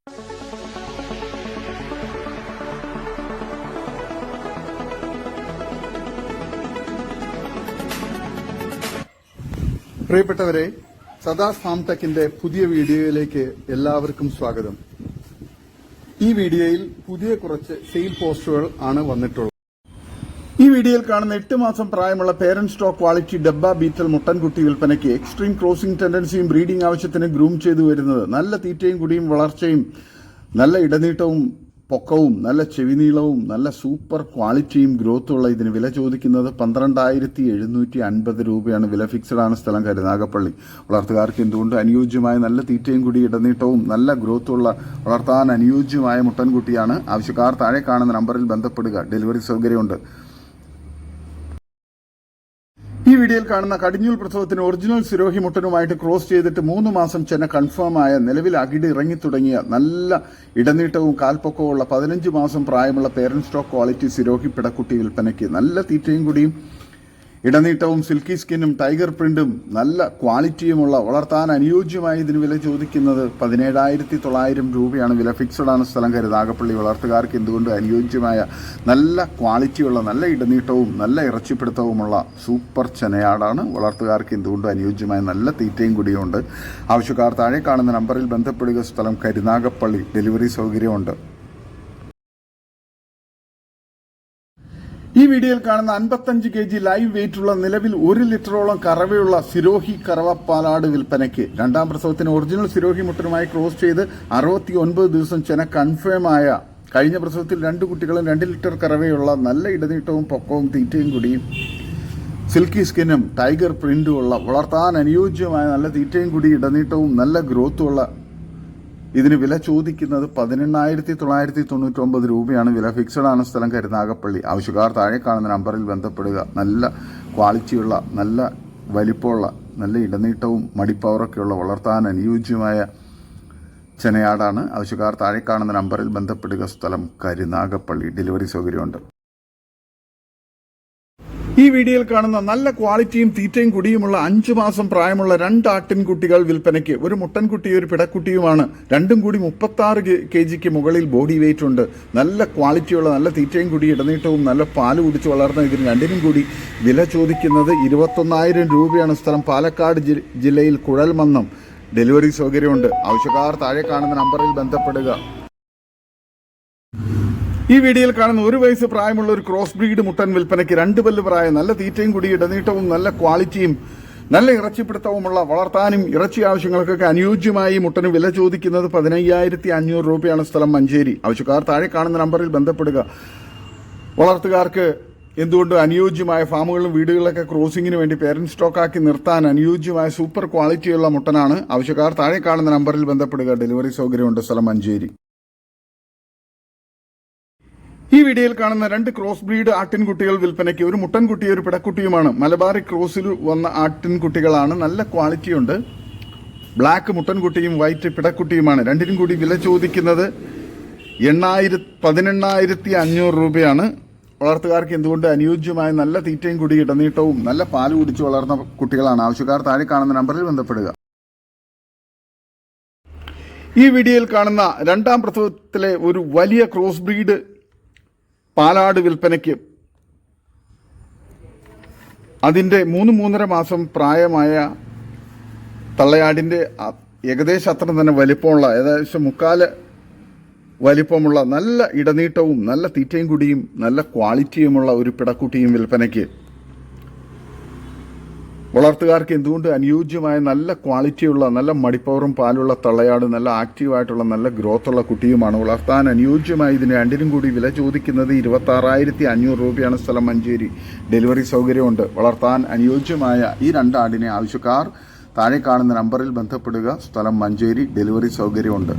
പ്രിയപ്പെട്ടവരെ, സദാസ് ഫാം ടെക്കിന്റെ പുതിയ വീഡിയോയിലേക്ക് എല്ലാവർക്കും സ്വാഗതം. ഈ വീഡിയോയിൽ പുതിയ കുറച്ച് സെയിൽ പോസ്റ്റുകൾ ആണ് വന്നിട്ടുള്ളത്. ഈ വീഡിയോയിൽ കാണുന്ന 8 മാസം പ്രായമുള്ള പേരന്റ് സ്റ്റോക്ക് ക്വാളിറ്റി ഡബ്ബ ബീറ്റൽ മുട്ടൻകുട്ടി വിൽപ്പനയ്ക്ക് എക്സ്ട്രീം ക്രോസിംഗ് ടെൻഡൻസിയും ബ്രീഡിംഗ് ആവശ്യത്തിന് ഗ്രൂം ചെയ്തു വരുന്നത്, നല്ല തീറ്റയും കുടിയും വളർച്ചയും നല്ല ഇടനീട്ടവും പൊക്കവും നല്ല ചെവിനീളവും നല്ല സൂപ്പർ ക്വാളിറ്റിയും ഗ്രോത്തുള്ള ഇതിന് വില ചോദിക്കുന്നത് 12,750 രൂപയാണ്. വില ഫിക്സഡ് ആണ്. സ്ഥലം കരുനാഗപ്പള്ളി. വളർത്തുകാർക്ക് എന്തുകൊണ്ട് അനുയോജ്യമായ നല്ല തീറ്റയും കൂടി ഇടനീട്ടവും നല്ല ഗ്രോത്തുള്ള വളർത്താൻ അനുയോജ്യമായ മുട്ടൻകുട്ടിയാണ്. ആവശ്യക്കാർ താഴെ കാണുന്ന നമ്പറിൽ ബന്ധപ്പെടുക. ഡെലിവറി സൗകര്യമുണ്ട്. ഈ വീഡിയോയിൽ കാണുന്ന കടിഞ്ഞൂൽ പ്രസവത്തിന് ഒറിജിനൽ സിരോഹി മുട്ടനുമായിട്ട് ക്രോസ് ചെയ്തിട്ട് 3 മാസം ചെന കൺഫേം ആയ, നിലവിൽ അകിട് ഇറങ്ങിത്തുടങ്ങിയ, നല്ല ഇടനീട്ടവും കാൽപ്പൊക്കവും ഉള്ള 15 മാസം പ്രായമുള്ള പേരന്റ് സ്റ്റോക്ക് ക്വാളിറ്റി സിരോഹി പിടക്കുട്ടി വിൽപ്പനയ്ക്ക്. നല്ല തീറ്റയും കൂടിയും ഇടനീട്ടവും സിൽക്കി സ്കിന്നും ടൈഗർ പ്രിന്റും നല്ല ക്വാളിറ്റിയുമുള്ള വളർത്താൻ അനുയോജ്യമായി ഇതിന് വില ചോദിക്കുന്നത് 17,900 രൂപയാണ്. വില ഫിക്സഡ് ആണ്. സ്ഥലം കരുനാഗപ്പള്ളി. വളർത്തുകാർക്ക് എന്തുകൊണ്ട് അനുയോജ്യമായ നല്ല ക്വാളിറ്റിയുള്ള നല്ല ഇടനീട്ടവും നല്ല ഇറച്ചിപ്പിടുത്തവുമുള്ള സൂപ്പർ ചെനയാടാണ്. വളർത്തുകാർക്ക് എന്തുകൊണ്ട് അനുയോജ്യമായ നല്ല തീറ്റയും കൂടിയുണ്ട്. ആവശ്യക്കാർ താഴെ കാണുന്ന നമ്പറിൽ ബന്ധപ്പെടുക. സ്ഥലം കരുനാഗപ്പള്ളി. ഡെലിവറി സൗകര്യമുണ്ട്. ഈ വീഡിയോയിൽ കാണുന്ന 55 kg ലൈവ് വെയിറ്റുള്ള, നിലവിൽ 1 ലിറ്ററോളം കറവയുള്ള സിരോഹി കറവപ്പാലാട് വിൽപ്പനയ്ക്ക്. 2ാം പ്രസവത്തിന് ഒറിജിനൽ സിരോഹി മുട്ടനുമായി ക്രോസ് ചെയ്ത് 69 ദിവസം ചെന കൺഫേം ആയ, കഴിഞ്ഞ പ്രസവത്തിൽ 2 കുട്ടികളും 2 ലിറ്റർ കറവയുള്ള നല്ല ഇടനീട്ടവും പൊക്കവും തീറ്റയും കൂടിയും സിൽക്കി സ്കിന്നും ടൈഗർ പ്രിന്റും ഉള്ള വളർത്താൻ അനുയോജ്യമായ നല്ല തീറ്റയും കൂടി ഇടനീട്ടവും നല്ല ഗ്രോത്തുമുള്ള ഇതിന് വില ചോദിക്കുന്നത് 18,999 രൂപയാണ്. വില ഫിക്സഡ് ആണ്. സ്ഥലം കരുനാഗപ്പള്ളി. ആവശ്യക്കാർ താഴെ കാണുന്ന നമ്പറിൽ ബന്ധപ്പെടുക. നല്ല ക്വാളിറ്റിയുള്ള, നല്ല വലിപ്പമുള്ള, നല്ല ഇടനീട്ടവും മടിപ്പവറൊക്കെയുള്ള വളർത്താൻ അനുയോജ്യമായ ചെനയാടാണ്. ആവശ്യക്കാർ താഴെ കാണുന്ന നമ്പറിൽ ബന്ധപ്പെടുക. സ്ഥലം കരുനാഗപ്പള്ളി. ഡെലിവറി സൗകര്യമുണ്ട്. ഈ വീഡിയോയിൽ കാണുന്ന നല്ല ക്വാളിറ്റിയും തീറ്റയും കുടിയുമുള്ള 5 മാസം പ്രായമുള്ള 2 ആട്ടിൻകുട്ടികൾ വിൽപ്പനയ്ക്ക്. ഒരു മുട്ടൻകുട്ടി ഒരു പിടക്കുട്ടിയുമാണ്. രണ്ടും കൂടി 36 kgക്ക് മുകളിൽ ബോഡി വെയിറ്റ് ഉണ്ട്. നല്ല ക്വാളിറ്റിയുള്ള നല്ല തീറ്റയും കുടി ഇടനീട്ടവും നല്ല പാല് കുടിച്ച് വളർന്ന ഇതിന് രണ്ടിനും കൂടി വില ചോദിക്കുന്നത് 21,000 രൂപയാണ്. സ്ഥലം പാലക്കാട് ജില്ലയിൽ കുഴൽമന്നം. ഡെലിവറി സൗകര്യമുണ്ട്. ആവശ്യക്കാർ താഴെ കാണുന്ന നമ്പറിൽ ബന്ധപ്പെടുക. ഈ വീഡിയോയിൽ കാണുന്ന 1 വയസ്സ് പ്രായമുള്ള ഒരു ക്രോസ് ബ്രീഡ് മുട്ടൻ വിൽപ്പനയ്ക്ക്. 2 പല്ല് പ്രായം, നല്ല തീറ്റയും കൂടി ഇടനീട്ടവും നല്ല ക്വാളിറ്റിയും നല്ല ഇറച്ചിപ്പിടുത്തവുമുള്ള വളർത്താനും ഇറച്ചി ആവശ്യങ്ങൾക്കൊക്കെ അനുയോജ്യമായി മുട്ടന് വില ചോദിക്കുന്നത് 15,500 രൂപയാണ്. സ്ഥലം മഞ്ചേരി. ആവശ്യക്കാർ താഴെ കാണുന്ന നമ്പറിൽ ബന്ധപ്പെടുക. വളർത്തുകാർക്ക് എന്തുകൊണ്ട് അനുയോജ്യമായ ഫാമുകളിലും വീടുകളിലൊക്കെ ക്രോസിംഗിന് വേണ്ടി പേരന്റ് സ്റ്റോക്കാക്കി നിർത്താൻ അനുയോജ്യമായ സൂപ്പർ ക്വാളിറ്റിയുള്ള മുട്ടനാണ്. ആവശ്യക്കാർ താഴെ കാണുന്ന നമ്പറിൽ ബന്ധപ്പെടുക. ഡെലിവറി സൗകര്യമുണ്ട്. സ്ഥലം മഞ്ചേരി. ഈ വീഡിയോയിൽ കാണുന്ന 2 ക്രോസ് ബ്രീഡ് ആട്ടിൻകുട്ടികൾ വിൽപ്പനയ്ക്ക്. ഒരു മുട്ടൻകുട്ടി ഒരു പിടക്കുട്ടിയുമാണ്. മലബാറി ക്രോസിൽ വന്ന ആട്ടിൻകുട്ടികളാണ്. നല്ല ക്വാളിറ്റിയുണ്ട്. Black മുട്ടൻകുട്ടിയും white പിടക്കുട്ടിയുമാണ്. രണ്ടിനും കൂടി വില ചോദിക്കുന്നത് 18,500 രൂപയാണ്. വളർത്തുകാർക്ക് എന്തുകൊണ്ട് അനുയോജ്യമായ നല്ല തീറ്റയും കൂടി ഇടനീട്ടവും നല്ല പാല് കുടിച്ച് വളർന്ന കുട്ടികളാണ്. ആവശ്യക്കാർ താഴെ കാണുന്ന നമ്പറിൽ ബന്ധപ്പെടുക. ഈ വീഡിയോയിൽ കാണുന്ന 2ാം പ്രസവത്തിലെ ഒരു വലിയ ക്രോസ് ബ്രീഡ് പാലാട് വിൽപ്പനയ്ക്ക്. അതിൻ്റെ 3-3.5 മാസം പ്രായമായ തള്ളയാടിൻ്റെ ഏകദേശം അത്ര തന്നെ വലിപ്പമുള്ള, ഏകദേശം 3/4 വലിപ്പമുള്ള നല്ല ഇടനീട്ടവും നല്ല തീറ്റയും കുടിയും നല്ല ക്വാളിറ്റിയുമുള്ള ഒരു പിടക്കുട്ടിയും വിൽപ്പനയ്ക്ക്. വളർത്തുകാർക്ക് എന്തുകൊണ്ട് അനുയോജ്യമായ നല്ല ക്വാളിറ്റിയുള്ള നല്ല മടിപ്പവറും പാലുള്ള തള്ളയാട്, നല്ല ആക്റ്റീവായിട്ടുള്ള നല്ല ഗ്രോത്തുള്ള കുട്ടിയുമാണ്. വളർത്താൻ അനുയോജ്യമായി ഇതിന് രണ്ടിനും കൂടി വില ചോദിക്കുന്നത് 26,500 രൂപയാണ്. സ്ഥലം മഞ്ചേരി. ഡെലിവറി സൗകര്യമുണ്ട്. വളർത്താൻ അനുയോജ്യമായ ഈ 2 ആടിനെ ആവശ്യക്കാർ താഴെ കാണുന്ന നമ്പറിൽ ബന്ധപ്പെടുക. സ്ഥലം മഞ്ചേരി. ഡെലിവറി സൗകര്യമുണ്ട്.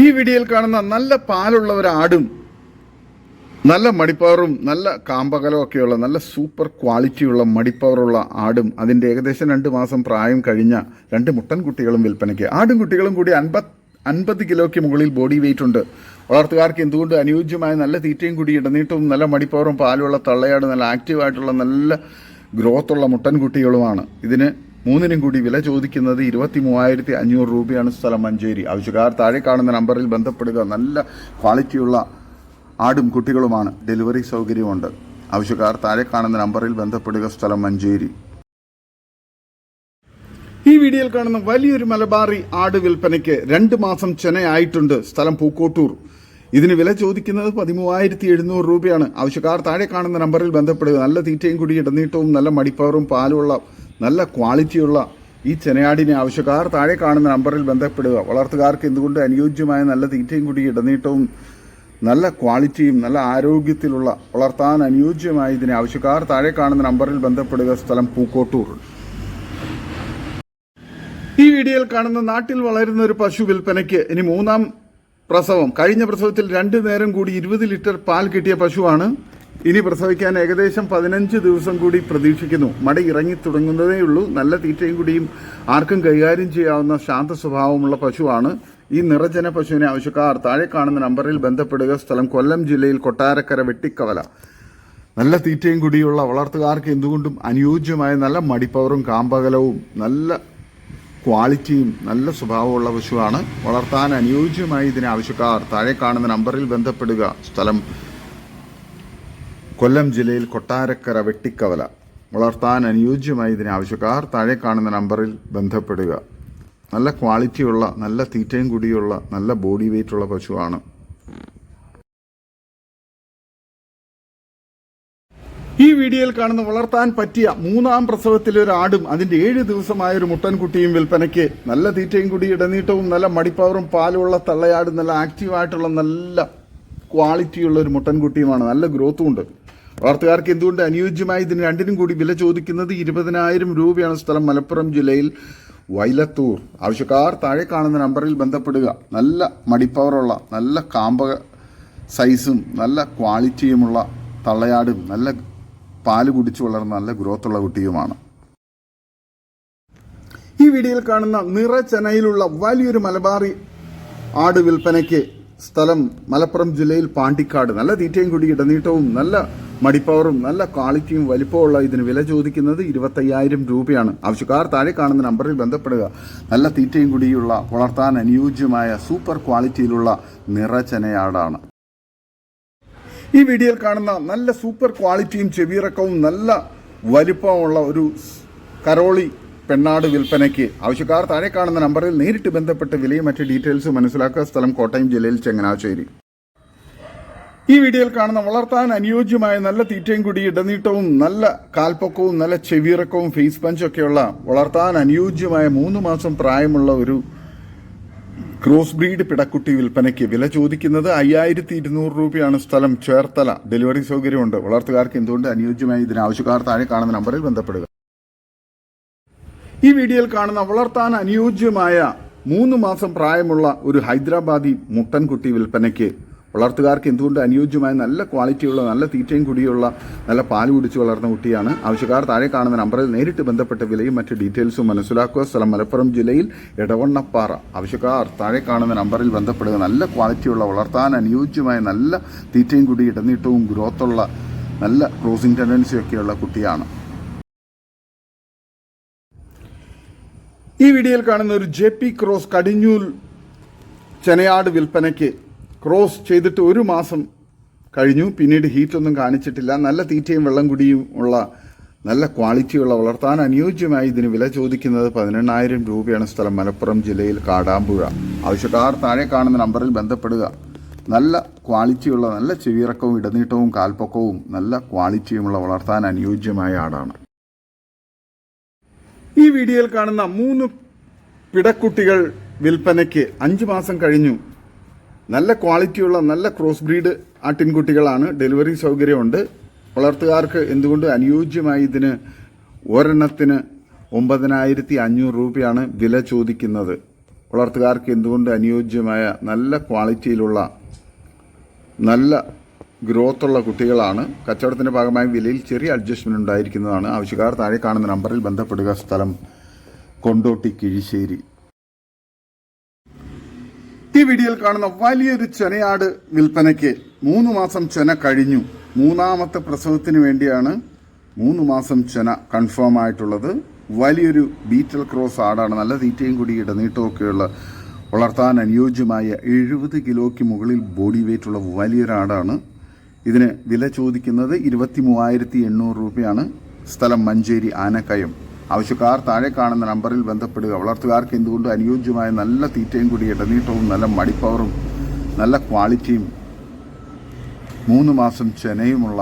ഈ വീഡിയോയിൽ കാണുന്ന നല്ല പാലുള്ള ഒരു ആടും നല്ല മടിപ്പവറും നല്ല കാമ്പകലവും ഒക്കെയുള്ള നല്ല സൂപ്പർ ക്വാളിറ്റിയുള്ള മടിപ്പവറുള്ള ആടും അതിൻ്റെ ഏകദേശം 2 മാസം പ്രായം കഴിഞ്ഞ 2 മുട്ടൻകുട്ടികളും വിൽപ്പനയ്ക്ക്. ആടും കുട്ടികളും കൂടി 50 കിലോയ്ക്ക് മുകളിൽ ബോഡി വെയിറ്റ് ഉണ്ട്. വളർത്തുകാർക്ക് എന്തുകൊണ്ട് അനുയോജ്യമായ നല്ല തീറ്റയും കൂടി ഇടനീട്ടവും നല്ല മടിപ്പവറും പാലുള്ള തള്ളയാട്, നല്ല ആക്റ്റീവായിട്ടുള്ള നല്ല ഗ്രോത്തുള്ള മുട്ടൻകുട്ടികളുമാണ്. ഇതിന് മൂന്നിനും കൂടി വില ചോദിക്കുന്നത് 23,500 രൂപയാണ്. സ്ഥലം മഞ്ചേരി. ആവശ്യക്കാർ താഴെ കാണുന്ന നമ്പറിൽ ബന്ധപ്പെടുക. നല്ല ക്വാളിറ്റിയുള്ള ആടും കുട്ടികളുമാണ്. ഡെലിവറി സൗകര്യമുണ്ട്. ആവശ്യക്കാർ താഴെ കാണുന്ന നമ്പറിൽ ബന്ധപ്പെടുക. സ്ഥലം മഞ്ചേരി. ഈ വീഡിയോയിൽ കാണുന്ന വലിയൊരു മലബാറി ആട് വിൽപ്പനയ്ക്ക് 2 മാസം ചെനയായിട്ടുണ്ട്. സ്ഥലം പൂക്കോട്ടൂർ. ഇതിന് വില ചോദിക്കുന്നത് 13,700 രൂപയാണ്. ആവശ്യക്കാർ താഴെ കാണുന്ന നമ്പറിൽ ബന്ധപ്പെടുക. നല്ല തീറ്റയും കൂടി ഇടനീട്ടവും നല്ല മടിപ്പവറും പാലുള്ള നല്ല ക്വാളിറ്റിയുള്ള ഈ ചെനയാടിനെ ആവശ്യക്കാർ താഴെ കാണുന്ന നമ്പറിൽ ബന്ധപ്പെടുക. വളർത്തുകാർക്ക് എന്തുകൊണ്ട് അനുയോജ്യമായ നല്ല തീറ്റയും കൂടി ഇടനീട്ടവും നല്ല ക്വാളിറ്റിയും നല്ല ആരോഗ്യത്തിലുള്ള വളർത്താൻ അനുയോജ്യമായ ഇതിനെ ആവശ്യക്കാർ താഴെ കാണുന്ന നമ്പറിൽ ബന്ധപ്പെടുക. സ്ഥലം പൂക്കോട്ടൂർ. ഈ വീഡിയോയിൽ കാണുന്ന നാട്ടിൽ വളരുന്ന ഒരു പശു വിൽപ്പനയ്ക്ക്. ഇനി 3ാം പ്രസവം. കഴിഞ്ഞ പ്രസവത്തിൽ 2 നേരം കൂടി 20 ലിറ്റർ പാൽ കിട്ടിയ പശുവാണ്. ഇനി പ്രസവിക്കാൻ ഏകദേശം 15 ദിവസം കൂടി പ്രതീക്ഷിക്കുന്നു. മടി ഇറങ്ങി തുടങ്ങുന്നതേയുള്ളൂ. നല്ല തീറ്റയും കൂടിയും ആർക്കും കൈകാര്യം ചെയ്യാവുന്ന ശാന്ത സ്വഭാവമുള്ള പശുവാണ്. ഈ നിറജന പശുവിനെ ആവശ്യക്കാർ താഴെ കാണുന്ന നമ്പറിൽ ബന്ധപ്പെടുക. സ്ഥലം കൊല്ലം ജില്ലയിൽ കൊട്ടാരക്കര വെട്ടിക്കവല. നല്ല തീറ്റയും കൂടിയുള്ള വളർത്തുകാർക്ക് എന്തുകൊണ്ടും അനുയോജ്യമായ നല്ല മടിപ്പവറും കാമ്പകലവും നല്ല ക്വാളിറ്റിയും നല്ല സ്വഭാവമുള്ള പശുവാണ്. വളർത്താൻ അനുയോജ്യമായി ഇതിനെ ആവശ്യക്കാർ താഴെ കാണുന്ന നമ്പറിൽ ബന്ധപ്പെടുക. സ്ഥലം കൊല്ലം ജില്ലയിൽ കൊട്ടാരക്കര വെട്ടിക്കവല. വളർത്താൻ അനുയോജ്യമായി ഇതിനെ ആവശ്യക്കാർ താഴെ കാണുന്ന നമ്പറിൽ ബന്ധപ്പെടുക. നല്ല ക്വാളിറ്റിയുള്ള നല്ല തീറ്റയും കൂടിയുള്ള നല്ല ബോഡി വെയ്റ്റുള്ള പശുവാണ്. ഈ വീഡിയോയിൽ കാണുന്ന വളർത്താൻ പറ്റിയ 3ാം പ്രസവത്തിലെ ഒരു ആടും അതിന്റെ 7 ദിവസമായ ഒരു മുട്ടൻകുട്ടിയും വിൽപ്പനയ്ക്ക്. നല്ല തീറ്റയും കൂടി ഇടനീട്ടവും നല്ല മടിപ്പവറും പാലുള്ള തള്ളയാടും നല്ല ആക്റ്റീവായിട്ടുള്ള നല്ല ക്വാളിറ്റിയുള്ള ഒരു മുട്ടൻകുട്ടിയുമാണ്. നല്ല ഗ്രോത്തും ഉണ്ട്. വളർത്തുകാർക്ക് എന്തുകൊണ്ട് അനുയോജ്യമായി ഇതിന് 2നും കൂടി വില ചോദിക്കുന്നത് 20,000 രൂപയാണ്. സ്ഥലം മലപ്പുറം ജില്ലയിൽ വൈലത്തൂർ. ആവശ്യക്കാർ താഴെ കാണുന്ന നമ്പറിൽ ബന്ധപ്പെടുക. നല്ല മടിപ്പവറുള്ള നല്ല കാമ്പക സൈസും നല്ല ക്വാളിറ്റിയുമുള്ള തള്ളയാടും നല്ല പാല് കുടിച്ചു വളർന്ന നല്ല ഗ്രോത്തുള്ള കുട്ടിയുമാണ്. ഈ വീഡിയോയിൽ കാണുന്ന നിറച്ചെനയിലുള്ള വലിയൊരു മലബാറി ആട് വിൽപ്പനയ്ക്ക്. സ്ഥലം മലപ്പുറം ജില്ലയിൽ പാണ്ടിക്കാട്. നല്ല തീറ്റയും കൂടി ഇടനീട്ടവും നല്ല മടിപ്പവറും നല്ല ക്വാളിറ്റിയും വലിപ്പമുള്ള ഇതിന് വില ചോദിക്കുന്നത് 25,000 രൂപയാണ്. ആവശ്യക്കാർ താഴെ കാണുന്ന നമ്പറിൽ ബന്ധപ്പെടുക. നല്ല തീറ്റയും കൂടിയുള്ള വളർത്താൻ അനുയോജ്യമായ സൂപ്പർ ക്വാളിറ്റിയിലുള്ള നിറച്ചെനയാടാണ്. ഈ വീഡിയോയിൽ കാണുന്ന നല്ല സൂപ്പർ ക്വാളിറ്റിയും ചെവിയിറക്കവും നല്ല വലിപ്പമുള്ള ഒരു കരോളി പെണ്ണാട് വിൽപ്പനയ്ക്ക്. ആവശ്യക്കാർ താഴെ കാണുന്ന നമ്പറിൽ നേരിട്ട് ബന്ധപ്പെട്ട് വിലയും മറ്റ് ഡീറ്റെയിൽസ് മനസ്സിലാക്കുക. സ്ഥലം കോട്ടയം ജില്ലയിൽ ചങ്ങനാശ്ശേരി. ഈ വീഡിയോയിൽ കാണുന്ന വളർത്താൻ അനുയോജ്യമായ നല്ല തീറ്റയും കൂടി ഇടനീട്ടവും നല്ല കാൽപ്പൊക്കവും നല്ല ചെവിയിറക്കവും ഫേസ് പഞ്ചൊക്കെയുള്ള വളർത്താൻ അനുയോജ്യമായ 3 മാസം പ്രായമുള്ള ഒരു ക്രോസ് ബ്രീഡ് പിടക്കുട്ടി വിൽപ്പനയ്ക്ക്. വില ചോദിക്കുന്നത് 5,200 രൂപയാണ്. സ്ഥലം ചേർത്തല. ഡെലിവറി സൗകര്യമുണ്ട്. വളർത്തുകാർക്ക് എന്തുകൊണ്ട് അനുയോജ്യമായി ഇതിന് ആവശ്യക്കാർ താഴെ കാണുന്ന നമ്പറിൽ ബന്ധപ്പെടുക. ഈ വീഡിയോയിൽ കാണുന്ന വളർത്താൻ അനുയോജ്യമായ 3 മാസം പ്രായമുള്ള ഒരു ഹൈദരാബാദി മുട്ടൻകുട്ടി വിൽപ്പനയ്ക്ക്. വളർത്തുകാർക്ക് എന്തുകൊണ്ട് അനുയോജ്യമായ നല്ല ക്വാളിറ്റിയുള്ള നല്ല തീറ്റയും കൂടിയുള്ള നല്ല പാല് കുടിച്ച് വളർന്ന കുട്ടിയാണ്. ആവശ്യക്കാർ താഴെ കാണുന്ന നമ്പറിൽ നേരിട്ട് ബന്ധപ്പെട്ട വിലയും മറ്റ് ഡീറ്റെയിൽസും മനസ്സിലാക്കുക. സ്ഥലം മലപ്പുറം ജില്ലയിൽ എടവണ്ണപ്പാറ. ആവശ്യക്കാർ താഴെ കാണുന്ന നമ്പറിൽ ബന്ധപ്പെടുക. നല്ല ക്വാളിറ്റിയുള്ള വളർത്താൻ അനുയോജ്യമായ നല്ല തീറ്റയും കൂടി ഇടനീട്ടവും ഗ്രോത്തുള്ള നല്ല ക്രോസിംഗ് ടെൻഡൻസിയൊക്കെയുള്ള കുട്ടിയാണ്. ഈ വീഡിയോയിൽ കാണുന്ന ഒരു JP ക്രോസ് കടിഞ്ഞൂൽ ചെനയാട് വിൽപ്പനയ്ക്ക്. ക്രോസ് ചെയ്തിട്ട് 1 മാസം കഴിഞ്ഞു. പിന്നീട് ഹീറ്റൊന്നും കാണിച്ചിട്ടില്ല. നല്ല തീറ്റയും വെള്ളം കുടിയും ഉള്ള നല്ല ക്വാളിറ്റിയുള്ള വളർത്താൻ അനുയോജ്യമായി ഇതിന് വില ചോദിക്കുന്നത് 18,000 രൂപയാണ്. സ്ഥലം മലപ്പുറം ജില്ലയിൽ കാടാമ്പുഴ. ആവശ്യക്കാർ താഴെ കാണുന്ന നമ്പറിൽ ബന്ധപ്പെടുക. നല്ല ക്വാളിറ്റിയുള്ള നല്ല ചെവിയിറക്കവും ഇടനീട്ടവും കാൽപ്പൊക്കവും നല്ല ക്വാളിറ്റിയുമുള്ള വളർത്താൻ അനുയോജ്യമായ ആടാണ്. ഈ വീഡിയോയിൽ കാണുന്ന 3 പിടക്കുട്ടികൾ വിൽപ്പനയ്ക്ക്. 5 മാസം കഴിഞ്ഞു. നല്ല ക്വാളിറ്റിയുള്ള നല്ല ക്രോസ് ബ്രീഡ് ആട്ടിൻകുട്ടികളാണ്. ഡെലിവറി സൗകര്യമുണ്ട്. വളർത്തുകാർക്ക് എന്തുകൊണ്ട് അനുയോജ്യമായി ഇതിന് ഒരെണ്ണത്തിന് 9,500 രൂപയാണ് വില ചോദിക്കുന്നത്. വളർത്തുകാർക്ക് എന്തുകൊണ്ട് അനുയോജ്യമായ നല്ല ക്വാളിറ്റിയിലുള്ള നല്ല ഗ്രോത്തുള്ള കുട്ടികളാണ്. കച്ചവടത്തിന്റെ ഭാഗമായി വിലയിൽ ചെറിയ അഡ്ജസ്റ്റ്മെന്റ് ഉണ്ടായിരിക്കുന്നതാണ്. ആവശ്യക്കാർ താഴെ കാണുന്ന നമ്പറിൽ ബന്ധപ്പെടുക. സ്ഥലം കൊണ്ടോട്ടി കിഴിശ്ശേരി. ഈ വീഡിയോയിൽ കാണുന്ന വലിയൊരു ചെനയാട് വിൽപ്പനയ്ക്ക്. 3 മാസം ചെന കഴിഞ്ഞു. 3ാമത്തെ പ്രസവത്തിന് വേണ്ടിയാണ് 3 മാസം ചെന കൺഫേം ആയിട്ടുള്ളത്. വലിയൊരു ബീറ്റൽ ക്രോസ് ആടാണ്. നല്ല തീറ്റയും കൂടി ഇടനീട്ടമൊക്കെയുള്ള വളർത്താൻ അനുയോജ്യമായ 70 കിലോയ്ക്ക് മുകളിൽ ബോഡി വെയ്റ്റുള്ള വലിയൊരു ആടാണ്. ഇതിന് വില ചോദിക്കുന്നത് 23,800 രൂപയാണ്. സ്ഥലം മഞ്ചേരി ആനക്കയം. ആവശ്യക്കാർ താഴെ കാണുന്ന നമ്പറിൽ ബന്ധപ്പെടുക. വളർത്തുകാർക്ക് എന്തുകൊണ്ടും അനുയോജ്യമായ നല്ല തീറ്റയും കൂടി ഇടനീട്ടവും നല്ല മടിപ്പവറും നല്ല ക്വാളിറ്റിയും 3 മാസം ചെനയുമുള്ള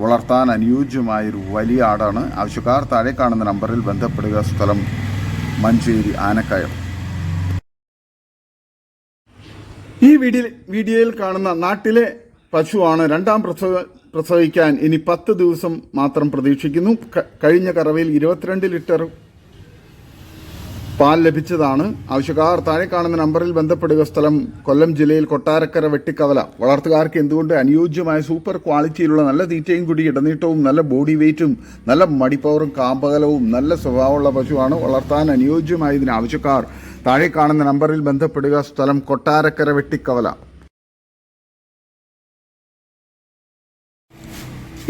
വളർത്താൻ അനുയോജ്യമായൊരു വലിയ ആടാണ്. ആവശ്യക്കാർ താഴെ കാണുന്ന നമ്പറിൽ ബന്ധപ്പെടുക. സ്ഥലം മഞ്ചേരി ആനക്കയം. ഈ വീഡിയോയിൽ കാണുന്ന നാട്ടിലെ പശുവാണ്. രണ്ടാം പ്രസവിക്കാൻ ഇനി 10 ദിവസം മാത്രം പ്രതീക്ഷിക്കുന്നു. കഴിഞ്ഞ കറവയിൽ 22 ലിറ്റർ പാൽ ലഭിച്ചതാണ്. ആവശ്യക്കാർ താഴെ കാണുന്ന നമ്പറിൽ ബന്ധപ്പെടുക. സ്ഥലം കൊല്ലം ജില്ലയിൽ കൊട്ടാരക്കര വെട്ടിക്കവല. വളർത്തുകാർക്ക് എന്തുകൊണ്ട് അനുയോജ്യമായ സൂപ്പർ ക്വാളിറ്റിയിലുള്ള നല്ല തീറ്റയും കൂടി ഇടനീട്ടവും നല്ല ബോഡി വെയ്റ്റും നല്ല മടിപ്പവറും കാമ്പകലവും നല്ല സ്വഭാവമുള്ള പശുവാണ്. വളർത്താൻ അനുയോജ്യമായ ഇതിന് ആവശ്യക്കാർ താഴെ കാണുന്ന നമ്പറിൽ ബന്ധപ്പെടുക. സ്ഥലം കൊട്ടാരക്കര വെട്ടിക്കവല.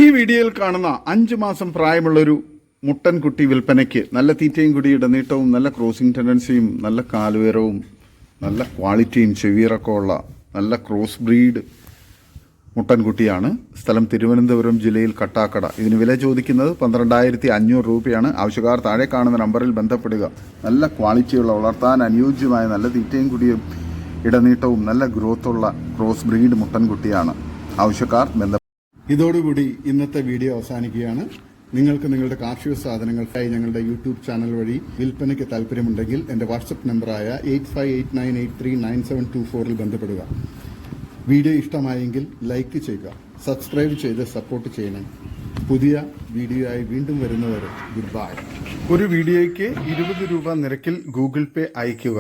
ഈ വീഡിയോയിൽ കാണുന്ന 5 മാസം പ്രായമുള്ളൊരു മുട്ടൻകുട്ടി വിൽപ്പനയ്ക്ക്. നല്ല തീറ്റയും കൂടി ഇടനീട്ടവും നല്ല ക്രോസിംഗ് ടെൻഡൻസിയും നല്ല കാലുയരവും നല്ല ക്വാളിറ്റിയും ചെവിയിറക്കമുള്ള നല്ല ക്രോസ് ബ്രീഡ് മുട്ടൻകുട്ടിയാണ്. സ്ഥലം തിരുവനന്തപുരം ജില്ലയിൽ കട്ടാക്കട. ഇതിന് വില ചോദിക്കുന്നത് 12,500 രൂപയാണ്. ആവശ്യക്കാർ താഴെ കാണുന്ന നമ്പറിൽ ബന്ധപ്പെടുക. നല്ല ക്വാളിറ്റിയുള്ള വളർത്താൻ അനുയോജ്യമായ നല്ല തീറ്റയും കൂടിയും ഇടനീട്ടവും നല്ല ഗ്രോത്തുള്ള ക്രോസ് ബ്രീഡ് മുട്ടൻകുട്ടിയാണ്. ആവശ്യക്കാർ ഇതോടുകൂടി ഇന്നത്തെ വീഡിയോ അവസാനിക്കുകയാണ്. നിങ്ങൾക്ക് നിങ്ങളുടെ കാർഷിക സാധനങ്ങൾക്കായി ഞങ്ങളുടെ യൂട്യൂബ് ചാനൽ വഴി വിൽപ്പനയ്ക്ക് താല്പര്യമുണ്ടെങ്കിൽ എൻ്റെ വാട്സപ്പ് നമ്പറായ 8589839724 ബന്ധപ്പെടുക. വീഡിയോ ഇഷ്ടമായെങ്കിൽ ലൈക്ക് ചെയ്യുക, സബ്സ്ക്രൈബ് ചെയ്ത് സപ്പോർട്ട് ചെയ്യണം. പുതിയ വീഡിയോ ആയി വീണ്ടും വരുന്നവരെ ഗുഡ് ബൈ. ഒരു വീഡിയോയ്ക്ക് 20 രൂപ നിരക്കിൽ ഗൂഗിൾ പേ അയയ്ക്കുക.